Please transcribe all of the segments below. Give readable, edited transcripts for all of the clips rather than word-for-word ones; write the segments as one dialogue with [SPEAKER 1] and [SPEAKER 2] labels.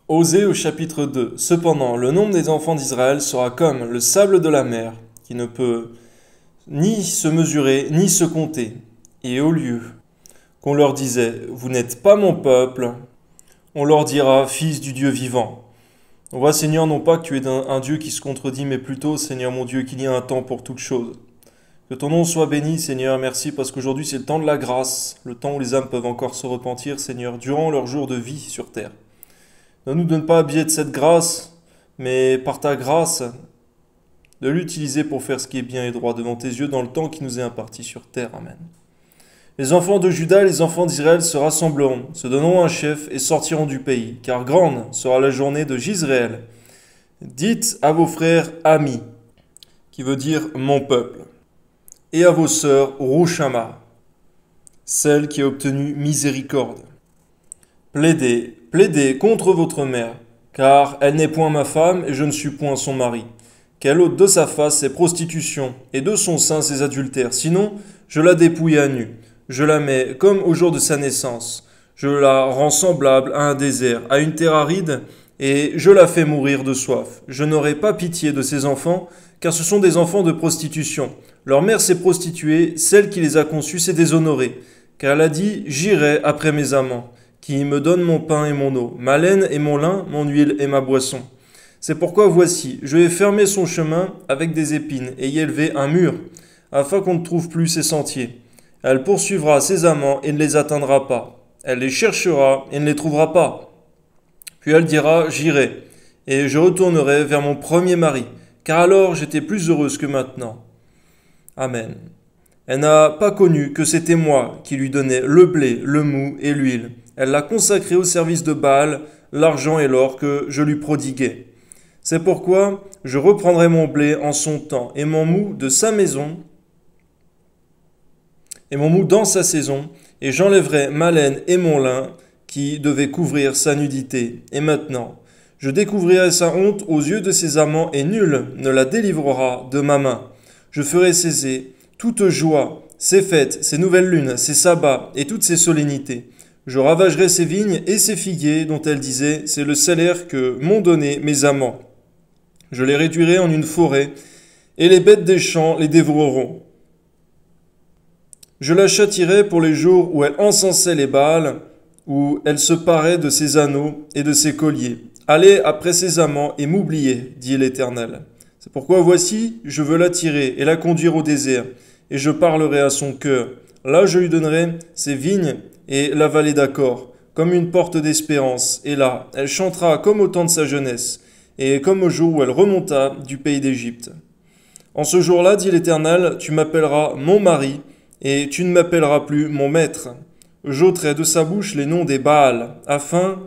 [SPEAKER 1] Osée au chapitre 2. Cependant, le nombre des enfants d'Israël sera comme le sable de la mer, qui ne peut ni se mesurer, ni se compter. Et au lieu qu'on leur disait, vous n'êtes pas mon peuple, on leur dira, fils du Dieu vivant. On voit, Seigneur, non pas que tu es un Dieu qui se contredit, mais plutôt, Seigneur mon Dieu, qu'il y a un temps pour toutes choses. Que ton nom soit béni, Seigneur, merci, parce qu'aujourd'hui c'est le temps de la grâce, le temps où les âmes peuvent encore se repentir, Seigneur, durant leur jour de vie sur terre. Donne-nous de ne pas habiller de cette grâce, mais par ta grâce, de l'utiliser pour faire ce qui est bien et droit devant tes yeux dans le temps qui nous est imparti sur terre. Amen. Les enfants de Juda et les enfants d'Israël se rassembleront, se donneront un chef et sortiront du pays, car grande sera la journée de Jisraël. Dites à vos frères amis, qui veut dire mon peuple, et à vos sœurs Rushama, celle qui a obtenu miséricorde. Plaidez, plaidez contre votre mère, car elle n'est point ma femme et je ne suis point son mari. Qu'elle ôte de sa face ses prostitutions et de son sein ses adultères, sinon je la dépouille à nu. Je la mets comme au jour de sa naissance. Je la rends semblable à un désert, à une terre aride, et je la fais mourir de soif. Je n'aurai pas pitié de ses enfants, car ce sont des enfants de prostitution. Leur mère s'est prostituée, celle qui les a conçus s'est déshonorée, car elle a dit « J'irai après mes amants, qui me donnent mon pain et mon eau, ma laine et mon lin, mon huile et ma boisson. » C'est pourquoi voici, je vais fermer son chemin avec des épines et y élever un mur, afin qu'on ne trouve plus ses sentiers. Elle poursuivra ses amants et ne les atteindra pas. Elle les cherchera et ne les trouvera pas. Puis elle dira, j'irai, et je retournerai vers mon premier mari, car alors j'étais plus heureuse que maintenant. Amen. Elle n'a pas connu que c'était moi qui lui donnais le blé, le mou et l'huile. Elle l'a consacré au service de Baal, l'argent et l'or que je lui prodiguais. C'est pourquoi je reprendrai mon blé en son temps et mon mou de sa maison, et mon mou dans sa saison, et j'enlèverai ma laine et mon lin qui devaient couvrir sa nudité. Et maintenant, je découvrirai sa honte aux yeux de ses amants, et nul ne la délivrera de ma main. Je ferai cesser toute joie, ses fêtes, ses nouvelles lunes, ses sabbats et toutes ses solennités. Je ravagerai ses vignes et ses figuiers dont elle disait, c'est le salaire que m'ont donné mes amants. Je les réduirai en une forêt, et les bêtes des champs les dévoreront. Je la châtierai pour les jours où elle encensait les Baals, où elle se parait de ses anneaux et de ses colliers. Allez après ses amants et m'oubliez, dit l'Éternel. C'est pourquoi voici, je veux l'attirer et la conduire au désert, et je parlerai à son cœur. Là je lui donnerai ses vignes et la vallée d'Accor, comme une porte d'espérance. Et là, elle chantera comme au temps de sa jeunesse, et comme au jour où elle remonta du pays d'Égypte. En ce jour-là, dit l'Éternel, tu m'appelleras mon mari, et tu ne m'appelleras plus mon maître. J'ôterai de sa bouche les noms des Baals, afin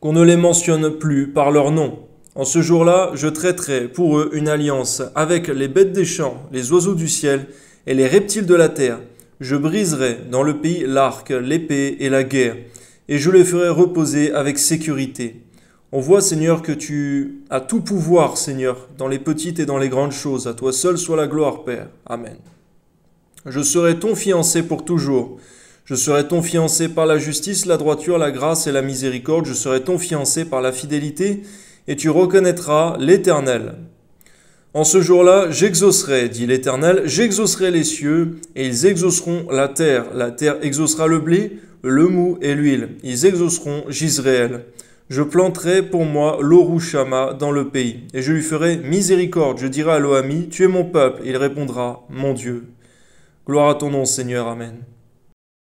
[SPEAKER 1] qu'on ne les mentionne plus par leur nom. En ce jour-là, je traiterai pour eux une alliance avec les bêtes des champs, les oiseaux du ciel et les reptiles de la terre. Je briserai dans le pays l'arc, l'épée et la guerre, et je les ferai reposer avec sécurité. On voit, Seigneur, que tu as tout pouvoir, Seigneur, dans les petites et dans les grandes choses. À toi seul soit la gloire, Père. Amen. Je serai ton fiancé pour toujours. Je serai ton fiancé par la justice, la droiture, la grâce et la miséricorde. Je serai ton fiancé par la fidélité, et tu reconnaîtras l'Éternel. En ce jour-là, j'exaucerai, dit l'Éternel, j'exaucerai les cieux, et ils exauceront la terre. La terre exaucera le blé, le mou et l'huile. Ils exauceront Jisraël. Je planterai pour moi l'Orushama dans le pays, et je lui ferai miséricorde. Je dirai à Lo-Ami, tu es mon peuple. Il répondra, mon Dieu. Gloire à ton nom, Seigneur. Amen.